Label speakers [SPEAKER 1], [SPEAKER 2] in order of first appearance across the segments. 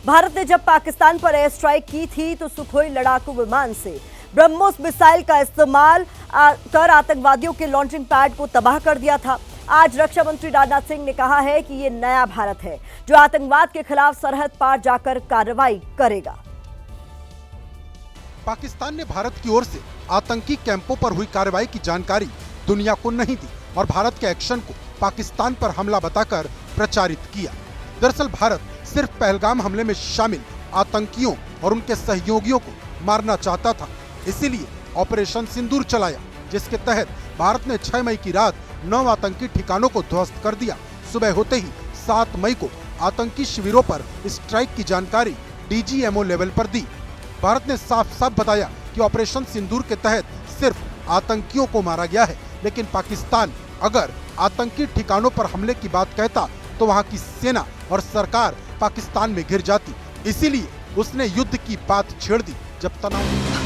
[SPEAKER 1] भारत ने जब पाकिस्तान पर एयर स्ट्राइक की थी तो सुखोई लड़ाकू विमान से ब्रह्मोस मिसाइल का इस्तेमाल कर आतंकवादियों के लॉन्चिंग पैड को तबाह कर दिया था। आज रक्षा मंत्री राजनाथ सिंह ने कहा है कि ये नया भारत है जो आतंकवाद के खिलाफ सरहद पार जाकर कार्रवाई करेगा।
[SPEAKER 2] पाकिस्तान ने भारत की ओर से आतंकी कैंपों पर हुई कार्रवाई की जानकारी दुनिया को नहीं दी और भारत के एक्शन को पाकिस्तान पर हमला बताकर प्रचारित किया। दरअसल भारत सिर्फ पहलगाम हमले में शामिल आतंकियों और उनके सहयोगियों को मारना चाहता था, इसीलिए ऑपरेशन सिंदूर चलाया, जिसके तहत भारत ने 6 मई की रात 9 आतंकी ठिकानों को ध्वस्त कर दिया। सुबह होते ही 7 मई को आतंकी शिविरों पर स्ट्राइक की जानकारी DGMO लेवल पर दी। भारत ने साफ साफ बताया कि ऑपरेशन सिंदूर के तहत सिर्फ आतंकियों को मारा गया है, लेकिन पाकिस्तान अगर आतंकी ठिकानों पर हमले की बात कहता तो वहां की सेना और सरकार पाकिस्तान में घिर जाती। इसीलिए उसने युद्ध की बात छेड़ दी। जब तनाव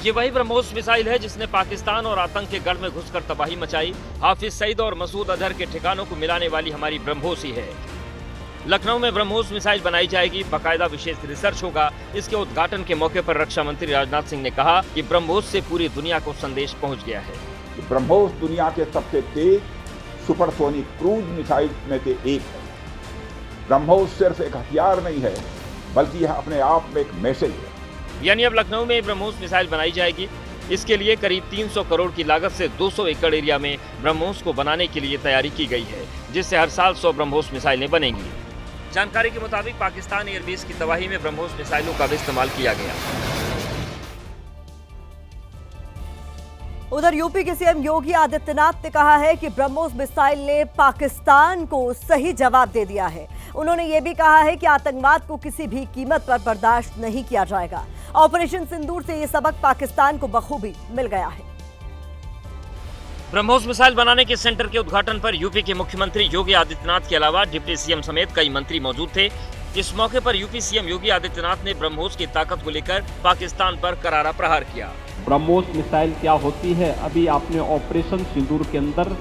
[SPEAKER 3] ये वही ब्रह्मोस मिसाइल है जिसने पाकिस्तान और आतंक के गढ़ में घुसकर तबाही मचाई। हाफिज सईद और मसूद अजहर के ठिकानों को मिलाने वाली हमारी ब्रह्मोस ही है। लखनऊ में ब्रह्मोस मिसाइल बनाई जाएगी, बाकायदा विशेष रिसर्च होगा। इसके उद्घाटन के मौके पर रक्षा मंत्री राजनाथ सिंह ने कहा कि ब्रह्मोस से पूरी दुनिया को संदेश पहुंच गया है।
[SPEAKER 4] ब्रह्मोस दुनिया के सबसे तेज सुपरसोनिक क्रूज मिसाइल में से एक है। ब्रह्मोस सिर्फ एक हथियार नहीं है, बल्कि यह अपने आप में एक मैसेज है।
[SPEAKER 3] यानी अब लखनऊ में ब्रह्मोस मिसाइल बनाई जाएगी। इसके लिए करीब 300 करोड़ की लागत से 200 एकड़ एरिया में ब्रह्मोस को बनाने के लिए तैयारी की गई है, जिससे हर साल 100 ब्रह्मोस मिसाइलें बनेंगी। जानकारी के मुताबिक पाकिस्तान एयरबेस की तबाही में ब्रह्मोस मिसाइलों का भी इस्तेमाल किया गया।
[SPEAKER 1] उधर यूपी के सीएम योगी आदित्यनाथ ने कहा है कि ब्रह्मोस मिसाइल ने पाकिस्तान को सही जवाब दे दिया है। उन्होंने ये भी कहा है कि आतंकवाद को किसी भी कीमत पर बर्दाश्त नहीं किया जाएगा। ऑपरेशन सिंदूर से ये सबक पाकिस्तान को बखूबी मिल गया है।
[SPEAKER 3] ब्रह्मोस मिसाइल बनाने के सेंटर के उद्घाटन पर यूपी के मुख्यमंत्री योगी आदित्यनाथ के अलावा डिप्टी सीएम समेत कई मंत्री मौजूद थे। इस मौके पर यूपी सीएम योगी आदित्यनाथ ने ब्रह्मोस की ताकत को लेकर पाकिस्तान पर करारा प्रहार किया।
[SPEAKER 5] ब्रह्मोस मिसाइल क्या होती है, अभी आपने ऑपरेशन सिंदूर के अंदर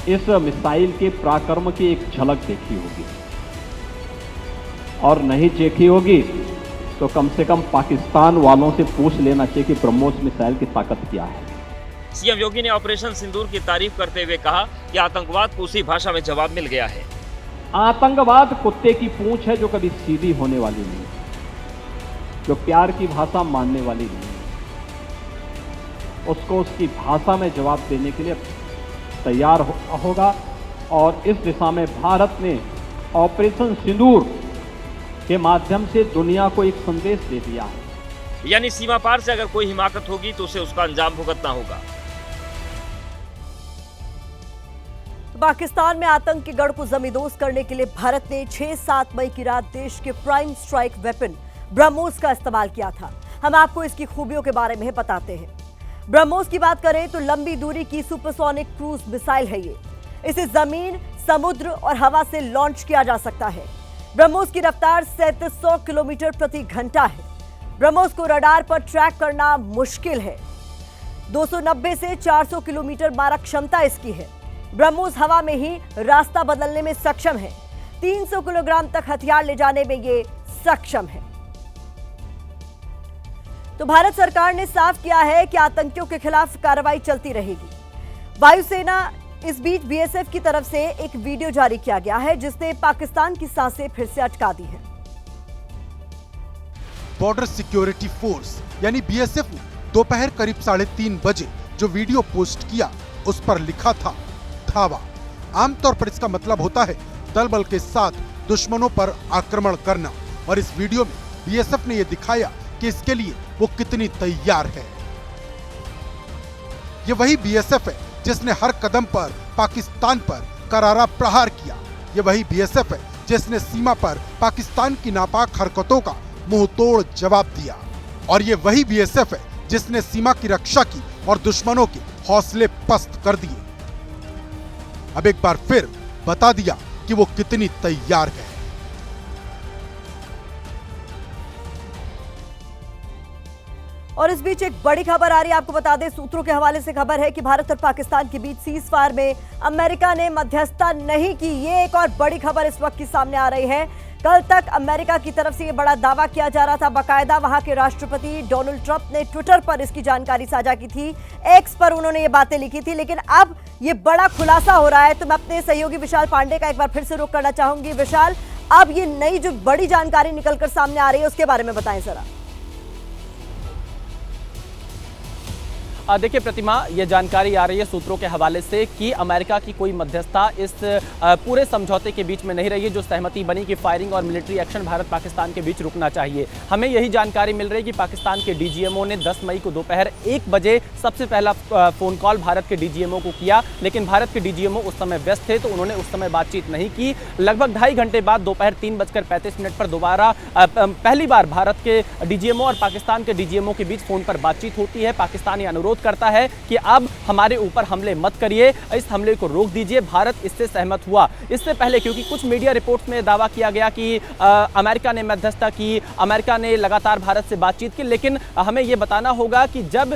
[SPEAKER 5] इस मिसाइल के पराक्रम की एक झलक देखी होगी, और नहीं देखी होगी तो कम से कम पाकिस्तान वालों से पूछ लेना चाहिए कि ब्रह्मोस मिसाइल की ताकत क्या है।
[SPEAKER 3] सीएम योगी ने ऑपरेशन सिंदूर की तारीफ करते हुए कहा कि आतंकवाद को उसी भाषा में जवाब मिल गया है।
[SPEAKER 5] आतंकवाद कुत्ते की पूंछ है जो कभी सीधी होने वाली नहीं, जो प्यार की भाषा मानने वाली नहीं, उसको उसकी भाषा में जवाब देने के लिए तैयार होगा। और इस दिशा में भारत ने ऑपरेशन सिंदूर के माध्यम से दुनिया को एक संदेश दे दिया है।
[SPEAKER 3] यानी सीमा पार से अगर कोई हिमाकत होगी तो उसे उसका अंजाम भुगतना होगा।
[SPEAKER 1] पाकिस्तान में आतंक के गढ़ को जमींदोज करने के लिए भारत ने 6-7 मई की रात देश के प्राइम स्ट्राइक वेपन ब्रह्मोस का इस्तेमाल किया था। हम आपको इसकी खूबियों के बारे में बताते हैं। ब्रह्मोस की बात करें तो लंबी दूरी की सुपरसोनिक क्रूज मिसाइल है ये। इसे जमीन, समुद्र और हवा से लॉन्च किया जा सकता है। ब्रह्मोस की रफ्तार 3700 किलोमीटर प्रति घंटा है। ब्रह्मोस को रडार पर ट्रैक करना मुश्किल है। 290 से 400 किलोमीटर मारक क्षमता इसकी है। ब्रह्मोस हवा में ही रास्ता बदलने में सक्षम है। 300 किलोग्राम तक हथियार ले जाने में ये सक्षम है। तो भारत सरकार ने साफ किया है कि आतंकियों के खिलाफ कार्रवाई चलती रहेगी। वायुसेना इस बीच बीएसएफ की तरफ से एक वीडियो जारी किया गया है जिसने पाकिस्तान की सांसें फिर से अटका दी हैं।
[SPEAKER 2] बॉर्डर सिक्योरिटी फोर्स यानी बीएसएफ ने दोपहर करीब 3:30 बजे जो वीडियो पोस्ट किया उस पर लिखा था धावा। आमतौर पर इसका मतलब होता है दल बल के साथ दुश्मनों पर आक्रमण करना, और इस वीडियो में बीएसएफ ने यह दिखाया कि इसके लिए वो कितनी तैयार है। ये वही बीएसएफ है जिसने हर कदम पर पाकिस्तान पर करारा प्रहार किया। ये वही बीएसएफ है जिसने सीमा पर पाकिस्तान की नापाक हरकतों का मुंहतोड़ जवाब दिया, और ये वही बीएसएफ है जिसने सीमा की रक्षा की और दुश्मनों के हौसले पस्त कर दिए। अब एक बार फिर बता दिया कि वो कितनी तैयार है।
[SPEAKER 1] और इस बीच एक बड़ी खबर आ रही है, आपको बता दें, सूत्रों के हवाले से खबर है कि भारत और पाकिस्तान के बीच सीज फायर में अमेरिका ने मध्यस्थता नहीं की। ये एक और बड़ी खबर इस वक्त की सामने आ रही है। कल तक अमेरिका की तरफ से ये बड़ा दावा किया जा रहा था, बाकायदा वहां के राष्ट्रपति डोनाल्ड ट्रंप ने ट्विटर पर इसकी जानकारी साझा की थी, एक्स पर उन्होंने ये बातें लिखी थी। लेकिन अब ये बड़ा खुलासा हो रहा है, तो मैं अपने सहयोगी विशाल पांडे का एक बार फिर से रुख करना चाहूंगी। विशाल, अब ये नई जो बड़ी जानकारी निकलकर सामने आ रही है, उसके बारे में बताएं जरा।
[SPEAKER 6] देखिए प्रतिमा, ये जानकारी आ रही है सूत्रों के हवाले से कि अमेरिका की कोई मध्यस्थता इस पूरे समझौते के बीच में नहीं रही है, जो सहमति बनी कि फायरिंग और मिलिट्री एक्शन भारत पाकिस्तान के बीच रुकना चाहिए। हमें यही जानकारी मिल रही है कि पाकिस्तान के डीजीएमओ ने 10 मई को दोपहर 1 बजे सबसे पहला फोन कॉल भारत के डीजीएमओ को किया, लेकिन भारत के डीजीएमओ उस समय व्यस्त थे, तो उन्होंने उस समय बातचीत नहीं की। लगभग 2.5 घंटे बाद दोपहर 3:35 पर दोबारा पहली बार भारत के डीजीएमओ और पाकिस्तान के डीजीएमओ के बीच फोन पर बातचीत होती है। पाकिस्तान ये अनुरोध करता है कि अब हमारे ऊपर हमले मत करिए, इस हमले को रोक दीजिए। भारत इससे सहमत हुआ। इससे पहले क्योंकि कुछ मीडिया रिपोर्ट्स में दावा किया गया कि अमेरिका ने मध्यस्थता की, अमेरिका ने लगातार भारत से बातचीत की, लेकिन हमें यह बताना होगा कि जब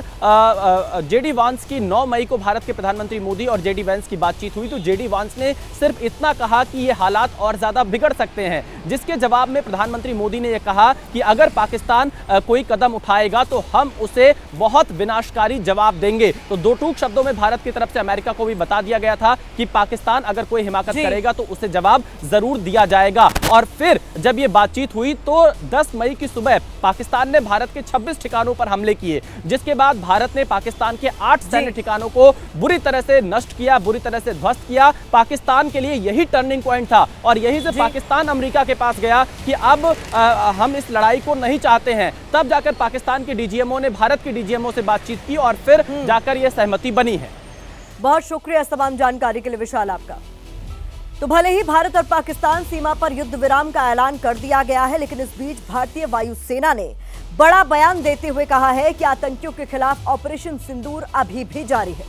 [SPEAKER 6] जेडी वांस की 9 मई को भारत के प्रधानमंत्री मोदी और जेडी वांस की बातचीत हुई, तो जेडी वांस ने सिर्फ इतना कहा कि ये हालात और ज्यादा बिगड़ सकते हैं, जिसके जवाब में प्रधानमंत्री मोदी ने यह कहा कि अगर पाकिस्तान कोई कदम उठाएगा तो हम उसे बहुत विनाशकारी जवाब देंगे। तो दो टूक शब्दों में भारत की तरफ से अमेरिका को भी बता दिया गया था कि पाकिस्तान अगर कोई हिमाकत करेगा तो उसे जवाब जरूर दिया जाएगा। और फिर जब ये बातचीत हुई तो 10 मई की सुबह पाकिस्तान ने भारत के 26 ठिकानों पर हमले किए, जिसके बाद भारत ने पाकिस्तान के 8 सैन्य ठिकानों को बुरी तरह से नष्ट किया, बुरी तरह से ध्वस्त किया। पाकिस्तान के लिए यही टर्निंग पॉइंट था और यहीं से पाकिस्तान अमेरिका के पास गया कि अब हम इस लड़ाई को नहीं चाहते हैं। तब जाकर पाकिस्तान के डीजीएमओ ने भारत के डीजीएमओ से बातचीत की और फिर जाकर यह सहमति बनी है।
[SPEAKER 1] बहुत शुक्रिया इस तमाम जानकारी के लिए विशाल आपका। तो भले ही भारत और पाकिस्तान सीमा पर युद्ध विराम का ऐलान कर दिया गया है, लेकिन इस बीच भारतीय वायुसेना ने बड़ा बयान देते हुए कहा है कि आतंकियों के खिलाफ ऑपरेशन सिंदूर अभी भी जारी है।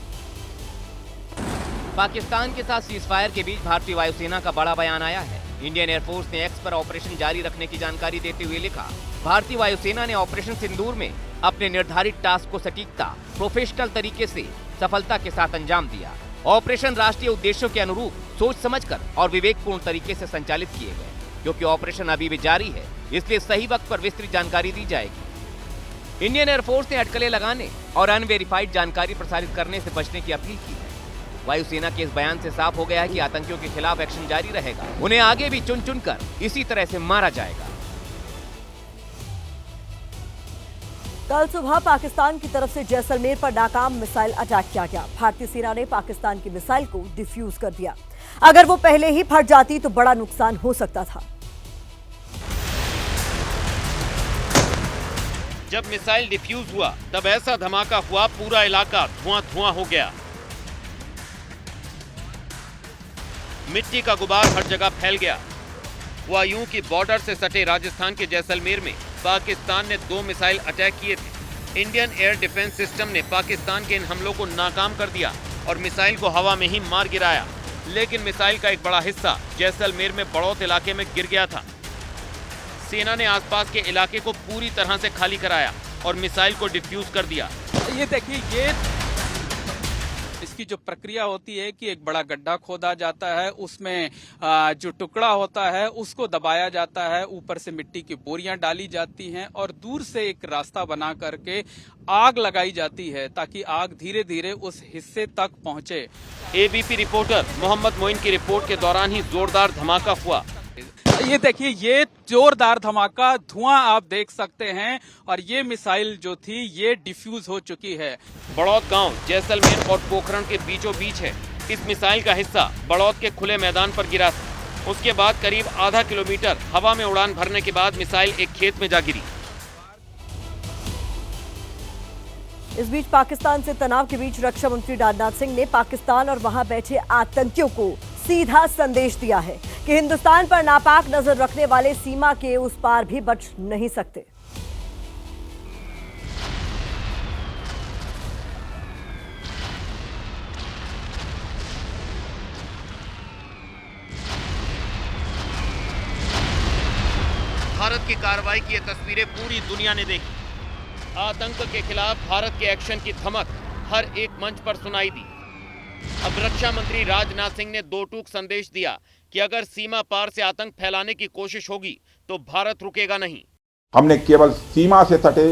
[SPEAKER 7] पाकिस्तान के साथ सीजफायर के बीच भारतीय वायुसेना का बड़ा बयान आया है। इंडियन एयरफोर्स ने एक्स पर ऑपरेशन जारी रखने की जानकारी देते हुए लिखा, भारतीय वायुसेना ने ऑपरेशन सिंदूर में अपने निर्धारित टास्क को सटीकता, प्रोफेशनल तरीके से सफलता के साथ अंजाम दिया। ऑपरेशन राष्ट्रीय उद्देश्यों के अनुरूप सोच समझकर और विवेकपूर्ण तरीके से संचालित किए गए। क्योंकि ऑपरेशन अभी भी जारी है, इसलिए सही वक्त पर विस्तृत जानकारी दी जाएगी। इंडियन एयरफोर्स ने अटकलें लगाने और अनवेरिफाइड जानकारी प्रसारित करने से बचने की अपील की है। वायुसेना के इस बयान से साफ हो गया है कि आतंकियों के खिलाफ एक्शन जारी रहेगा, उन्हें आगे भी चुन चुनकर इसी तरह से मारा जाएगा।
[SPEAKER 1] कल सुबह पाकिस्तान की तरफ से जैसलमेर पर नाकाम मिसाइल अटैक किया गया। भारतीय सेना ने पाकिस्तान की मिसाइल को डिफ्यूज कर दिया। अगर वो पहले ही फट जाती तो बड़ा नुकसान हो सकता था।
[SPEAKER 8] जब मिसाइल डिफ्यूज हुआ तब ऐसा धमाका हुआ, पूरा इलाका धुआं हो गया। मिट्टी का गुबार हर जगह फैल गया। हुआ यूं कि बॉर्डर से सटे राजस्थान के जैसलमेर में पाकिस्तान ने 2 मिसाइल अटैक किए थे। इंडियन एयर डिफेंस सिस्टम ने पाकिस्तान के इन हमलों को नाकाम कर दिया और मिसाइल को हवा में ही मार गिराया। लेकिन मिसाइल का एक बड़ा हिस्सा जैसलमेर में बड़ौत इलाके में गिर गया था। सेना ने आसपास के इलाके को पूरी तरह से खाली कराया और मिसाइल को डिफ्यूज कर दिया।
[SPEAKER 9] ये देखिए, ये इसकी जो प्रक्रिया होती है कि एक बड़ा गड्ढा खोदा जाता है, उसमें जो टुकड़ा होता है उसको दबाया जाता है, ऊपर से मिट्टी की बोरियां डाली जाती हैं और दूर से एक रास्ता बना करके आग लगाई जाती है ताकि आग धीरे धीरे उस हिस्से तक पहुंचे।
[SPEAKER 8] एबीपी रिपोर्टर मोहम्मद मोइन की रिपोर्ट के दौरान ही जोरदार धमाका हुआ।
[SPEAKER 9] ये देखिए, ये जोरदार धमाका, धुआं आप देख सकते हैं और ये मिसाइल जो थी ये डिफ्यूज हो चुकी है।
[SPEAKER 8] बड़ौत गांव जैसलमेर और पोखरण के बीचों बीच है। इस मिसाइल का हिस्सा बड़ौत के खुले मैदान पर गिरा था। उसके बाद करीब आधा किलोमीटर हवा में उड़ान भरने के बाद मिसाइल एक खेत में जा गिरी।
[SPEAKER 1] इस बीच पाकिस्तान से तनाव के बीच रक्षा मंत्री राजनाथ सिंह ने पाकिस्तान और वहां बैठे आतंकियों को सीधा संदेश दिया है कि हिंदुस्तान पर नापाक नजर रखने वाले सीमा के उस पार भी बच नहीं सकते।
[SPEAKER 8] भारत की कार्रवाई की ये तस्वीरें पूरी दुनिया ने देखी। आतंक के खिलाफ भारत के एक्शन की धमक हर एक मंच पर सुनाई दी। अब रक्षा मंत्री राजनाथ सिंह ने दो टूक संदेश दिया कि अगर सीमा पार से आतंक फैलाने की कोशिश होगी तो भारत रुकेगा नहीं।
[SPEAKER 4] हमने केवल सीमा से सटे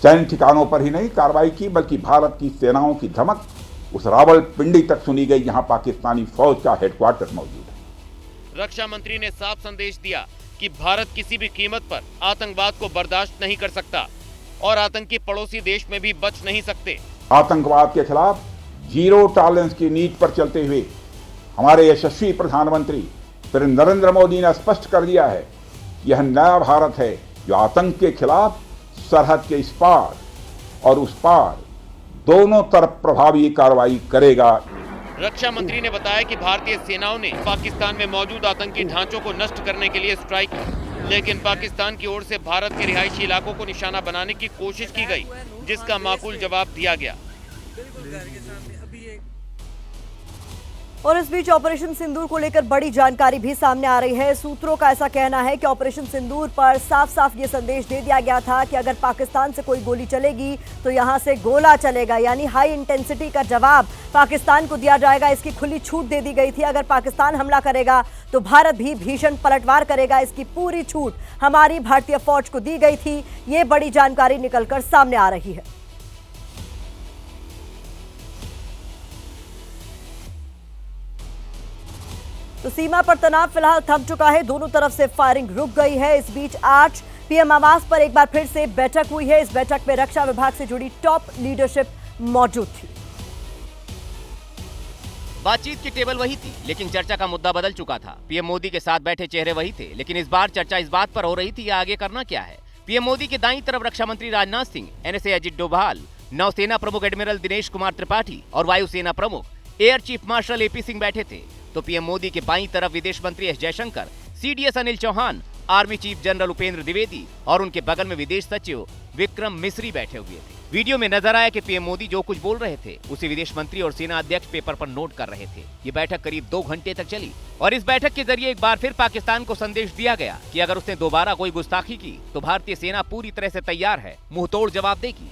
[SPEAKER 4] चयन ठिकानों पर ही नहीं कार्रवाई की, बल्कि भारत की सेनाओं की धमक उस रावलपिंडी तक सुनी गई जहां पाकिस्तानी फौज का हेडक्वार्टर मौजूद है।
[SPEAKER 8] रक्षा मंत्री ने साफ संदेश दिया कि भारत किसी भी कीमत पर आतंकवाद को बर्दाश्त नहीं कर सकता और आतंकी पड़ोसी देश में भी बच नहीं सकते।
[SPEAKER 4] आतंकवाद के खिलाफ जीरो टॉलरेंस की नीति पर चलते हुए हमारे यशस्वी प्रधानमंत्री श्री नरेंद्र मोदी ने स्पष्ट कर दिया है कि यह नया भारत है जो आतंक के खिलाफ सरहद के इस पार और उस पार दोनों तरफ प्रभावी कार्रवाई करेगा।
[SPEAKER 8] रक्षा मंत्री ने बताया कि भारतीय सेनाओं ने पाकिस्तान में मौजूद आतंकी ढांचों को नष्ट करने के लिए स्ट्राइक की, लेकिन पाकिस्तान की ओर से भारत के रिहायशी इलाकों को निशाना बनाने की कोशिश की गई, जिसका माकूल जवाब दिया गया।
[SPEAKER 1] और इस बीच ऑपरेशन सिंदूर को लेकर बड़ी जानकारी भी सामने आ रही है। सूत्रों का ऐसा कहना है कि ऑपरेशन सिंदूर पर साफ साफ ये संदेश दे दिया गया था कि अगर पाकिस्तान से कोई गोली चलेगी तो यहां से गोला चलेगा, यानी हाई इंटेंसिटी का जवाब पाकिस्तान को दिया जाएगा। इसकी खुली छूट दे दी गई थी, अगर पाकिस्तान हमला करेगा तो भारत भी भीषण पलटवार करेगा। इसकी पूरी छूट हमारी भारतीय फौज को दी गई थी। ये बड़ी जानकारी निकलकर सामने आ रही है। तो सीमा पर तनाव फिलहाल थम चुका है, दोनों तरफ से फायरिंग रुक गई है। इस बीच आज पीएम आवास पर एक बार फिर से बैठक हुई है। इस बैठक में रक्षा विभाग से जुड़ी टॉप लीडरशिप मौजूद थी।
[SPEAKER 7] बातचीत की टेबल वही थी, लेकिन चर्चा का मुद्दा बदल चुका था। पीएम मोदी के साथ बैठे चेहरे वही थे, लेकिन इस बार चर्चा इस बात पर हो रही थी आगे करना क्या है। पीएम मोदी के दाईं तरफ रक्षा मंत्री राजनाथ सिंह, एनएसए अजित डोभाल, नौसेना प्रमुख एडमिरल दिनेश कुमार त्रिपाठी और वायुसेना प्रमुख air chief marshal AP Singh बैठे थे। तो पीएम मोदी के बाईं तरफ विदेश मंत्री S Jaishankar, CDS Anil Chauhan, army chief general Upendra Dwivedi और उनके बगल में विदेश सचिव विक्रम मिस्री बैठे हुए थे। वीडियो में नजर आया कि पीएम मोदी जो कुछ बोल रहे थे उसे विदेश मंत्री और सेना अध्यक्ष पेपर पर नोट कर रहे थे। ये बैठक करीब 2 घंटे तक चली और इस बैठक के जरिए एक बार फिर पाकिस्तान को संदेश दिया गया कि अगर उसने दोबारा कोई गुस्ताखी की तो भारतीय सेना पूरी तरह से तैयार है, मुंहतोड़ जवाब देगी।